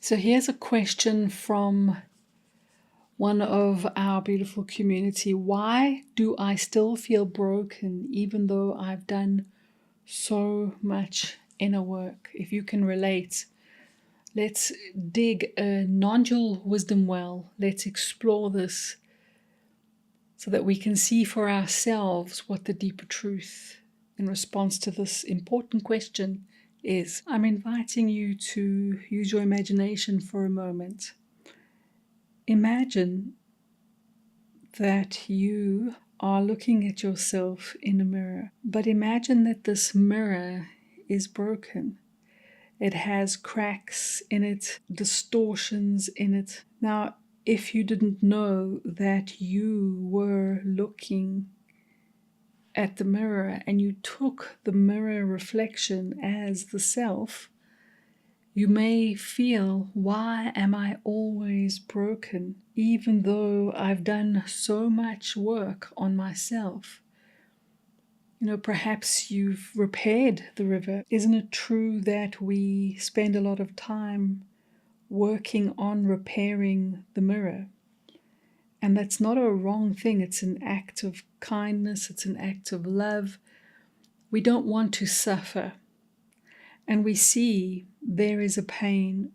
So here's a question from one of our beautiful community. Why do I still feel broken even though I've done so much inner work? If you can relate, let's dig a non-dual wisdom well. Let's explore this so that we can see for ourselves what the deeper truth in response to this important question is. I'm inviting you to use your imagination for a moment. Imagine that you are looking at yourself in a mirror, but imagine that this mirror is broken. It has cracks in it, distortions in it. Now, if you didn't know that you were looking at the mirror and you took the mirror reflection as the self, you may feel, why am I always broken, even though I've done so much work on myself? Perhaps you've repaired the river. Isn't it true that we spend a lot of time working on repairing the mirror? And that's not a wrong thing. It's an act of kindness. It's an act of love. We don't want to suffer. And we see there is a pain,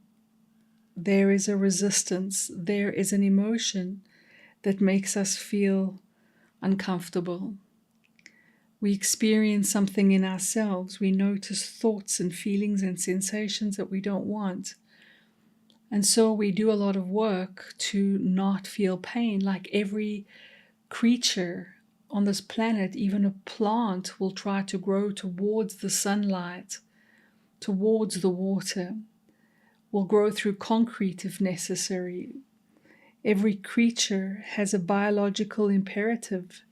there is a resistance, there is an emotion that makes us feel uncomfortable. We experience something in ourselves. We notice thoughts and feelings and sensations that we don't want. And so we do a lot of work to not feel pain. Like every creature on this planet, even a plant, will try to grow towards the sunlight, towards the water, will grow through concrete if necessary. Every creature has a biological imperative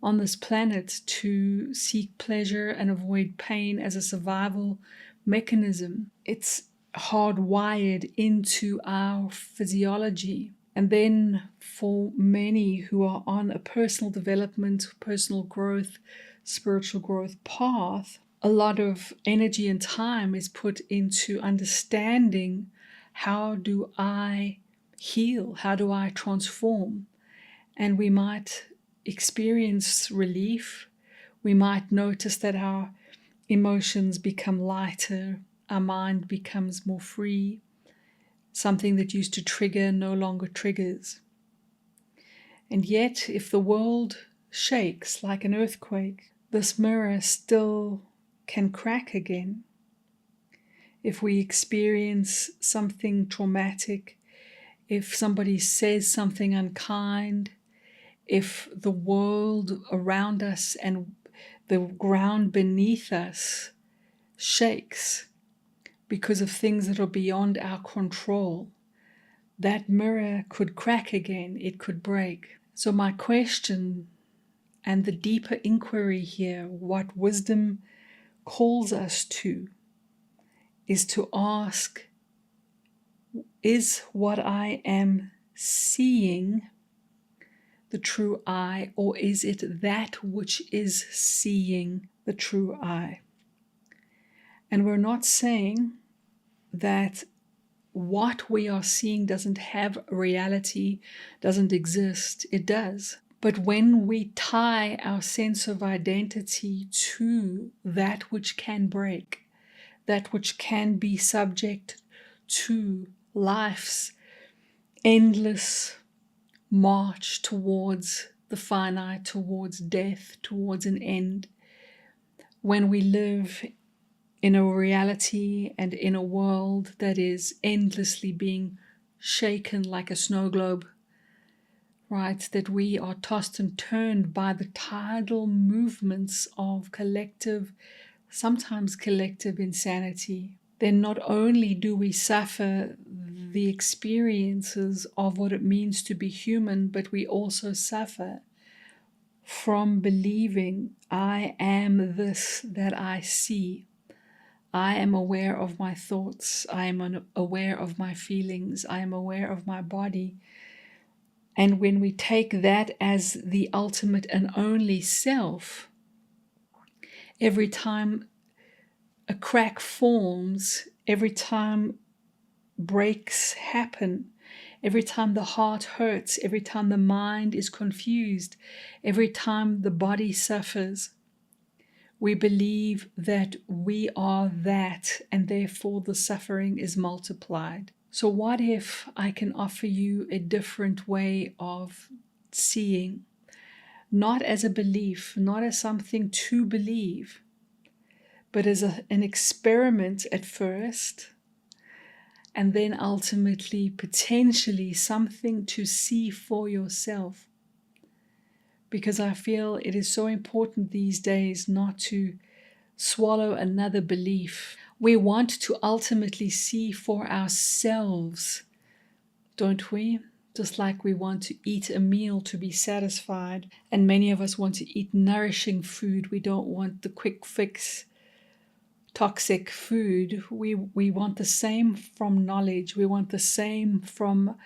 on this planet to seek pleasure and avoid pain as a survival mechanism. It's hardwired into our physiology. And then for many who are on a personal development, personal growth, spiritual growth path, a lot of energy and time is put into understanding, how do I heal? How do I transform? And we might experience relief. We might notice that our emotions become lighter, our mind becomes more free. Something that used to trigger no longer triggers. And yet, if the world shakes like an earthquake, this mirror still can crack again. If we experience something traumatic, if somebody says something unkind, if the world around us and the ground beneath us shakes because of things that are beyond our control, that mirror could crack again, it could break. So my question and the deeper inquiry here, what wisdom calls us to, is to ask, is what I am seeing the true I, or is it that which is seeing the true I? And we're not saying that what we are seeing doesn't have a reality, doesn't exist. It does. But when we tie our sense of identity to that which can break, that which can be subject to life's endless march towards the finite, towards death, towards an end, when we live in a reality and in a world that is endlessly being shaken like a snow globe, right? That we are tossed and turned by the tidal movements of collective, sometimes collective insanity. Then not only do we suffer the experiences of what it means to be human, but we also suffer from believing I am this that I see. I am aware of my thoughts. I am aware of my feelings. I am aware of my body. And when we take that as the ultimate and only self, every time a crack forms, every time breaks happen, every time the heart hurts, every time the mind is confused, every time the body suffers, we believe that we are that, and therefore the suffering is multiplied. So what if I can offer you a different way of seeing? Not as a belief, not as something to believe, but as an experiment at first, and then ultimately, potentially, something to see for yourself. Because I feel it is so important these days not to swallow another belief. We want to ultimately see for ourselves, don't we? Just like we want to eat a meal to be satisfied, and many of us want to eat nourishing food. We don't want the quick fix toxic food. We want the same from knowledge. We want the same from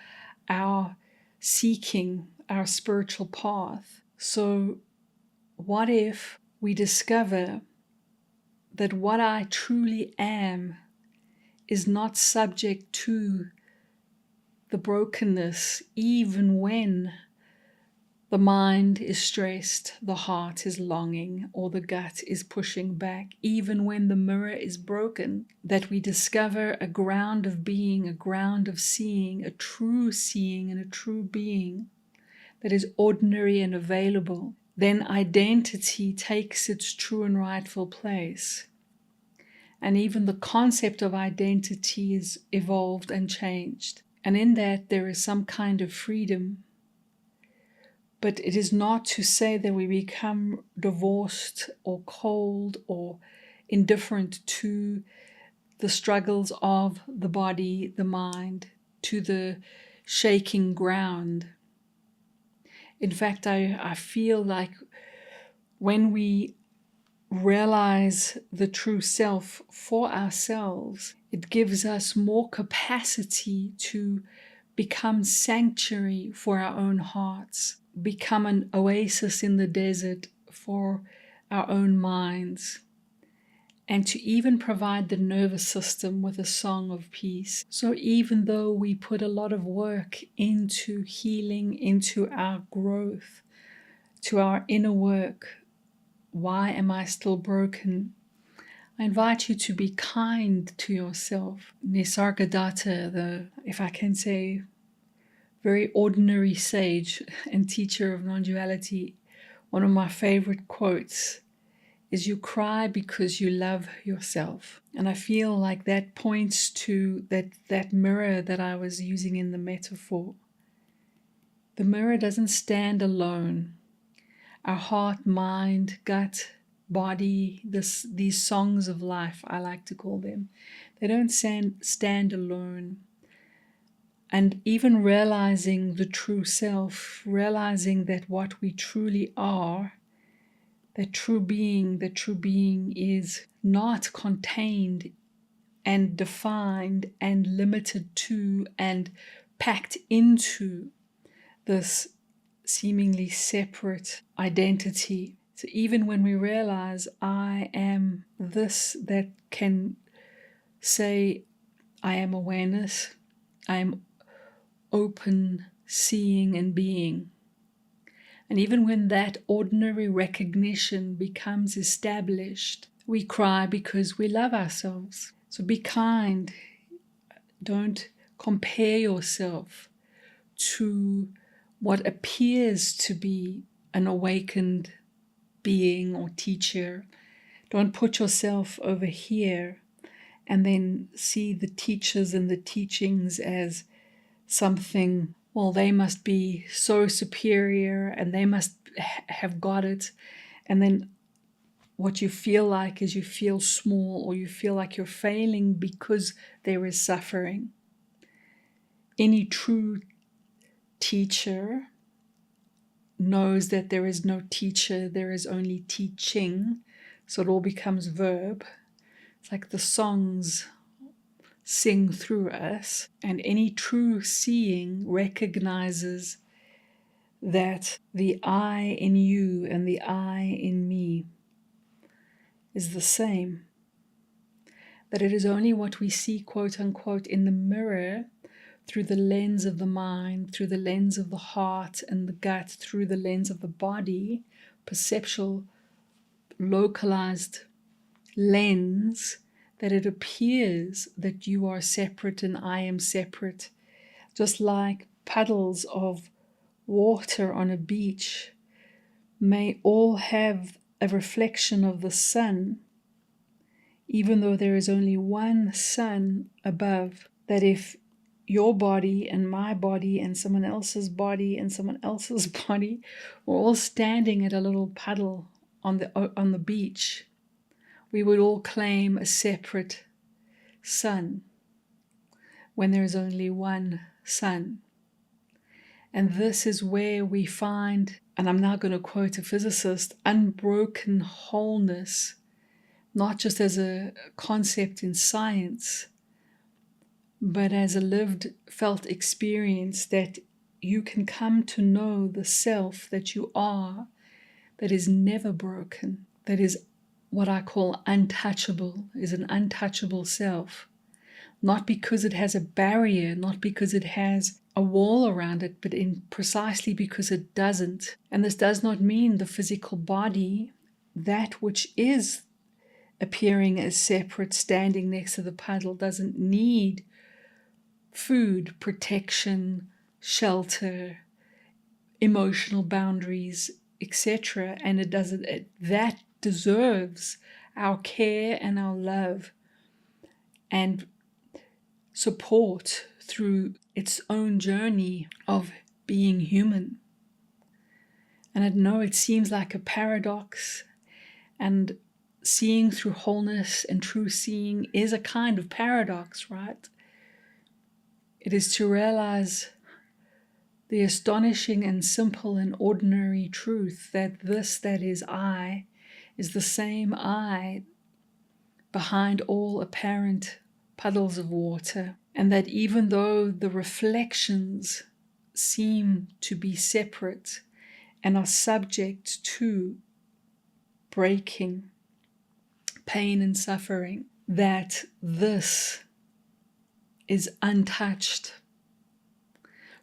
our seeking our spiritual path. So what if we discover that what I truly am is not subject to the brokenness, even when the mind is stressed, the heart is longing, or the gut is pushing back, even when the mirror is broken, that we discover a ground of being, a ground of seeing and a true being that is ordinary and available. Then identity takes its true and rightful place. And even the concept of identity is evolved and changed. And in that there is some kind of freedom. But it is not to say that we become divorced or cold or indifferent to the struggles of the body, the mind, to the shaking ground. In fact, I feel like when we realize the true self for ourselves, it gives us more capacity to become sanctuary for our own hearts, become an oasis in the desert for our own minds, and to even provide the nervous system with a song of peace. So even though we put a lot of work into healing, into our growth, to our inner work, why am I still broken? I invite you to be kind to yourself. Nisargadatta, if I can say, very ordinary sage and teacher of non-duality, one of my favorite quotes is, "You cry because you love yourself." And I feel like that points to that mirror that I was using in the metaphor. The mirror doesn't stand alone. Our heart, mind, gut, body, these songs of life, I like to call them, they don't stand alone. And even realizing the true self, realizing that what we truly are, that true being is not contained and defined and limited to and packed into this seemingly separate identity. So even when we realize I am this that can say I am awareness, I am open seeing and being. And even when that ordinary recognition becomes established, we cry because we love ourselves. So be kind. Don't compare yourself to what appears to be an awakened being or teacher. Don't put yourself over here and then see the teachers and the teachings as something, well, they must be so superior and they must have got it. And then what you feel like is you feel small, or you feel like you're failing because there is suffering. Any true teacher knows that there is no teacher, there is only teaching. So it all becomes verb. It's like the songs sing through us, and any true seeing recognizes that the I in you and the I in me is the same. that it is only what we see, quote unquote, in the mirror, through the lens of the mind, through the lens of the heart and the gut, through the lens of the body, perceptual, localized lens, that it appears that you are separate and I am separate. Just like puddles of water on a beach may all have a reflection of the sun, even though there is only one sun above, that if your body and my body and someone else's body and someone else's body were all standing at a little puddle on the beach, we would all claim a separate sun when there is only one sun. And this is where we find, and I'm now going to quote a physicist, unbroken wholeness, not just as a concept in science, but as a lived, felt experience, that you can come to know the self that you are, that is never broken, that is what I call untouchable, is an untouchable self. Not because it has a barrier, not because it has a wall around it, but precisely because it doesn't. And this does not mean the physical body, that which is appearing as separate, standing next to the puddle, doesn't need food, protection, shelter, emotional boundaries, etc. And that deserves our care and our love and support through its own journey of being human. And I know it seems like a paradox, and seeing through wholeness and true seeing is a kind of paradox, right? It is to realize the astonishing and simple and ordinary truth that this that is I is the same I behind all apparent puddles of water, and that even though the reflections seem to be separate and are subject to breaking, pain and suffering, that this is untouched.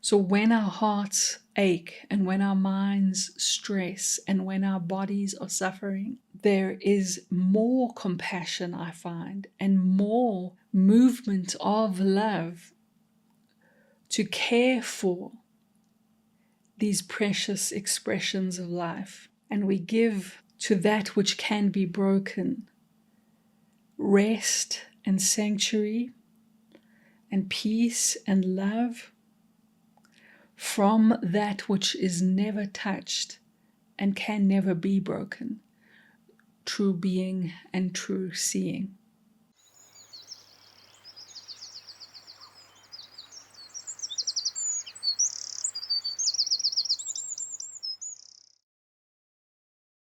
So when our hearts ache and when our minds stress and when our bodies are suffering, there is more compassion, I find, and more movement of love to care for these precious expressions of life. And we give to that which can be broken rest and sanctuary and peace and love from that which is never touched and can never be broken, true being and true seeing.